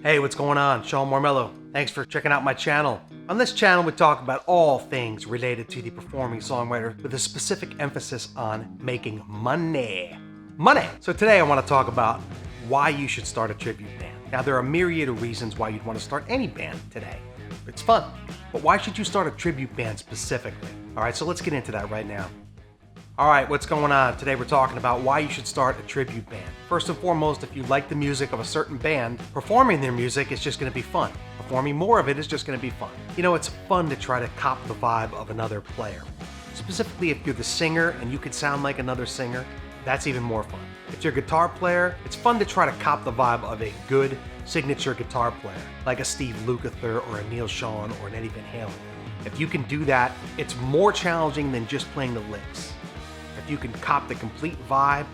Hey, what's going on? Sean Mormelo. Thanks for checking out my channel. On this channel, we talk about all things related to the performing songwriter with a specific emphasis on making money. Money! So today I want to talk about why you should start a tribute band. Now, there are a myriad of reasons why you'd want to start any band today. It's fun. But why should you start a tribute band specifically? All right, so let's get into that right now. All right, what's going on? Today we're talking about why you should start a tribute band. First and foremost, if you like the music of a certain band, performing their music is just going to be fun. Performing more of it is just going to be fun. You know, it's fun to try to cop the vibe of another player. Specifically, if you're the singer and you could sound like another singer, that's even more fun. If you're a guitar player, it's fun to try to cop the vibe of a good signature guitar player, like a Steve Lukather or a Neil Schon or an Eddie Van Halen. If you can do that, it's more challenging than just playing the licks. If you can cop the complete vibe,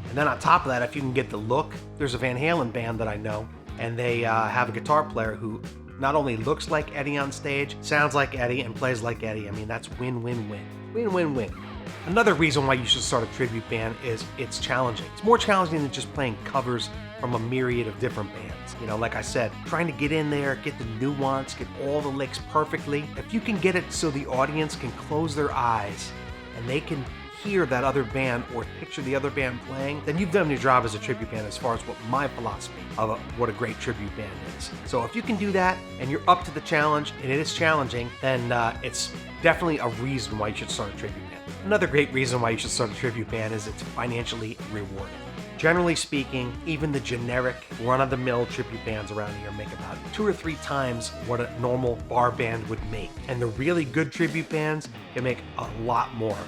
and then on top of that, if you can get the look, there's a Van Halen band that I know, and they have a guitar player who not only looks like Eddie on stage, sounds like Eddie, and plays like Eddie. I mean, that's win-win-win. Win-win-win. Another reason why you should start a tribute band is it's challenging. It's more challenging than just playing covers from a myriad of different bands. You know, like I said, trying to get in there, get the nuance, get all the licks perfectly. If you can get it so the audience can close their eyes and they can hear that other band or picture the other band playing, then you've done your job as a tribute band as far as what my philosophy of what a great tribute band is. So if you can do that and you're up to the challenge, and it is challenging, then it's definitely a reason why you should start a tribute band. Another great reason why you should start a tribute band is it's financially rewarding. Generally speaking, even the generic run-of-the-mill tribute bands around here make about 2 or 3 times what a normal bar band would make. And the really good tribute bands can make a lot more.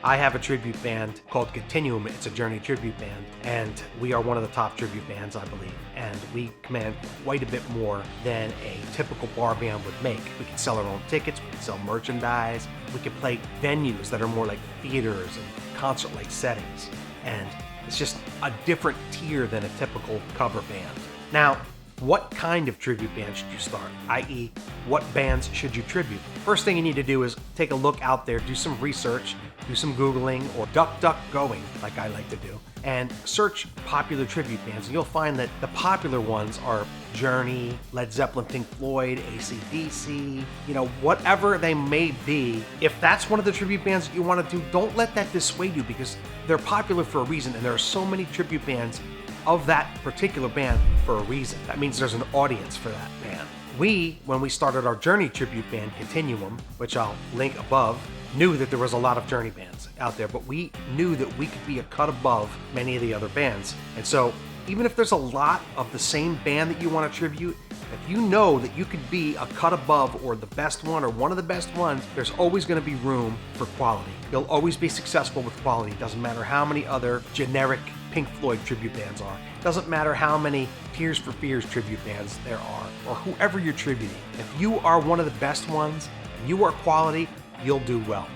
I have a tribute band called Continuum. It's a Journey tribute band, and we are one of the top tribute bands, I believe. And we command quite a bit more than a typical bar band would make. We can sell our own tickets, we can sell merchandise, we can play venues that are more like theaters and concert-like settings. And it's just a different tier than a typical cover band. Now, what kind of tribute band should you start? I.e., what bands should you tribute? First thing you need to do is take a look out there, do some research, do some Googling or DuckDuckGoing, like I like to do, and search popular tribute bands. And you'll find that the popular ones are Journey, Led Zeppelin, Pink Floyd, AC/DC, you know, whatever they may be. If that's one of the tribute bands that you want to do, don't let that dissuade you, because they're popular for a reason, and there are so many tribute bands of that particular band for a reason. That means there's an audience for that band. We, when we started our Journey tribute band, Continuum, which I'll link above, knew that there was a lot of Journey bands out there, but we knew that we could be a cut above many of the other bands. And so even if there's a lot of the same band that you want to tribute, if you know that you could be a cut above or the best one or one of the best ones, there's always going to be room for quality. You'll always be successful with quality. It doesn't matter how many other generic Pink Floyd tribute bands are. It doesn't matter how many Tears for Fears tribute bands there are, or whoever you're tributing. If you are one of the best ones and you are quality, you'll do well.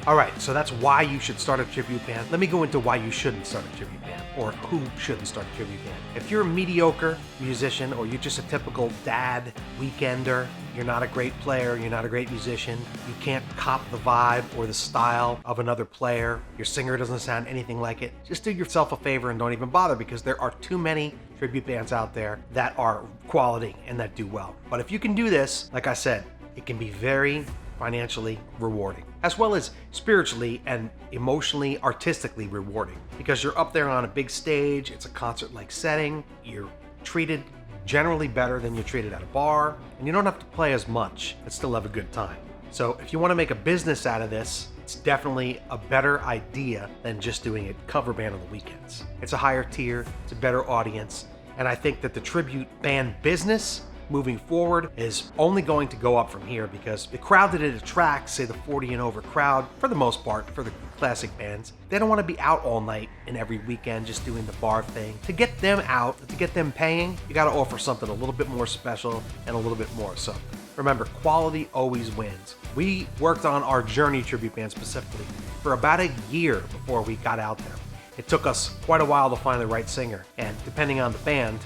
All right, so that's why you should start a tribute band. Let me go into why you shouldn't start a tribute band, or who shouldn't start a tribute band. If you're a mediocre musician, or you're just a typical dad weekender, you're not a great player, you're not a great musician, you can't cop the vibe or the style of another player, your singer doesn't sound anything like it, just do yourself a favor and don't even bother, because there are too many tribute bands out there that are quality and that do well. But if you can do this, like I said, it can be very financially rewarding, as well as spiritually and emotionally, artistically rewarding, because you're up there on a big stage, it's a concert-like setting, you're treated generally better than you're treated at a bar, and you don't have to play as much but still have a good time. So if you want to make a business out of this, it's definitely a better idea than just doing a cover band on the weekends. It's a higher tier, it's a better audience, and I think that the tribute band business moving forward is only going to go up from here, because the crowd that it attracts, say the 40 and over crowd, for the most part, for the classic bands, they don't want to be out all night and every weekend just doing the bar thing. To get them out, to get them paying, you got to offer something a little bit more special and a little bit more. So remember, quality always wins. We worked on our Journey tribute band specifically for about a year before we got out there. It took us quite a while to find the right singer, and depending on the band,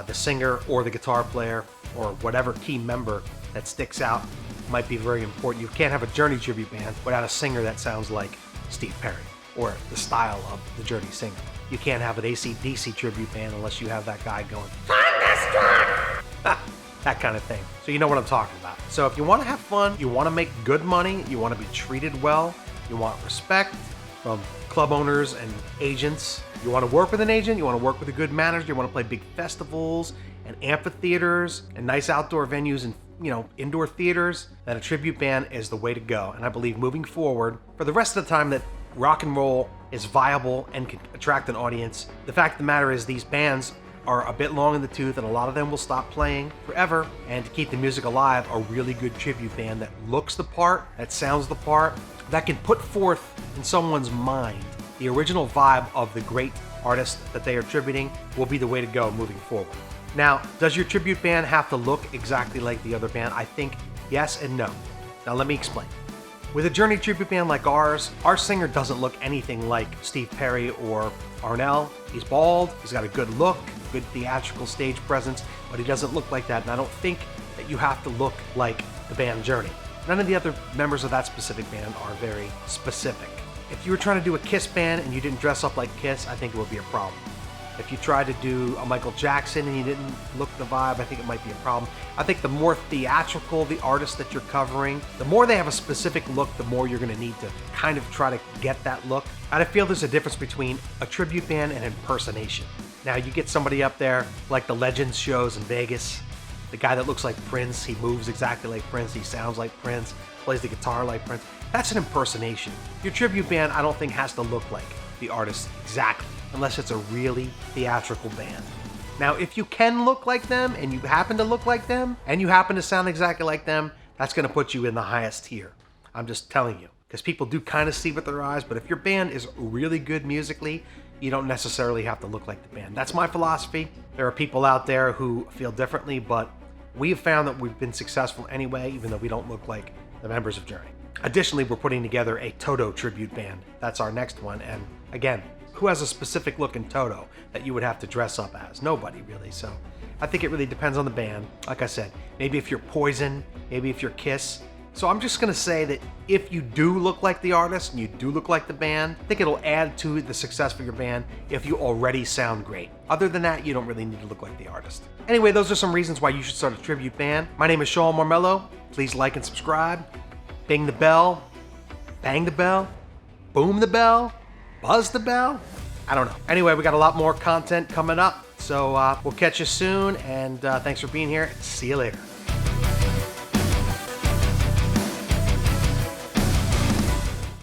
the singer or the guitar player or whatever key member that sticks out might be very important. You can't have a Journey tribute band without a singer that sounds like Steve Perry or the style of the Journey singer. You can't have an AC/DC tribute band unless you have that guy going, "Thunderstruck!" That kind of thing. So you know what I'm talking about. So if you want to have fun, you want to make good money, you want to be treated well, you want respect from club owners and agents, you want to work with an agent, you want to work with a good manager, you want to play big festivals and amphitheaters and nice outdoor venues and indoor theaters, then a tribute band is the way to go. And I believe moving forward, for the rest of the time that rock and roll is viable and can attract an audience, the fact of the matter is these bands are a bit long in the tooth and a lot of them will stop playing forever. And to keep the music alive, a really good tribute band that looks the part, that sounds the part, that can put forth in someone's mind the original vibe of the great artist that they are tributing will be the way to go moving forward. Now, does your tribute band have to look exactly like the other band? I think yes and no. Now let me explain. With a Journey tribute band like ours, our singer doesn't look anything like Steve Perry or Arnell. He's bald, he's got a good look, good theatrical stage presence, but he doesn't look like that, and I don't think that you have to look like the band Journey. None of the other members of that specific band are very specific. If you were trying to do a Kiss band and you didn't dress up like Kiss, I think it would be a problem. If you tried to do a Michael Jackson and you didn't look the vibe, I think it might be a problem. I think the more theatrical the artist that you're covering, the more they have a specific look, the more you're going to need to kind of try to get that look. And I feel there's a difference between a tribute band and impersonation. Now, you get somebody up there like the Legends shows in Vegas, the guy that looks like Prince, he moves exactly like Prince, he sounds like Prince, plays the guitar like Prince. That's an impersonation. Your tribute band, I don't think, has to look like the artist exactly, unless it's a really theatrical band. Now, if you can look like them, and you happen to look like them, and you happen to sound exactly like them, that's gonna put you in the highest tier. I'm just telling you, because people do kind of see with their eyes, but if your band is really good musically, you don't necessarily have to look like the band. That's my philosophy. There are people out there who feel differently, but we've found that we've been successful anyway, even though we don't look like the members of Journey. Additionally, we're putting together a Toto tribute band. That's our next one, and again, who has a specific look in Toto that you would have to dress up as? Nobody really. So I think it really depends on the band. Like I said, maybe if you're Poison, maybe if you're Kiss. So I'm just gonna say that if you do look like the artist and you do look like the band, I think it'll add to the success for your band if you already sound great. Other than that, you don't really need to look like the artist. Anyway, those are some reasons why you should start a tribute band. My name is Sean Mormelo. Please like and subscribe. Bing the bell, bang the bell, boom the bell, buzz the bell. I don't know. Anyway, we got a lot more content coming up, so we'll catch you soon, and thanks for being here. See you later.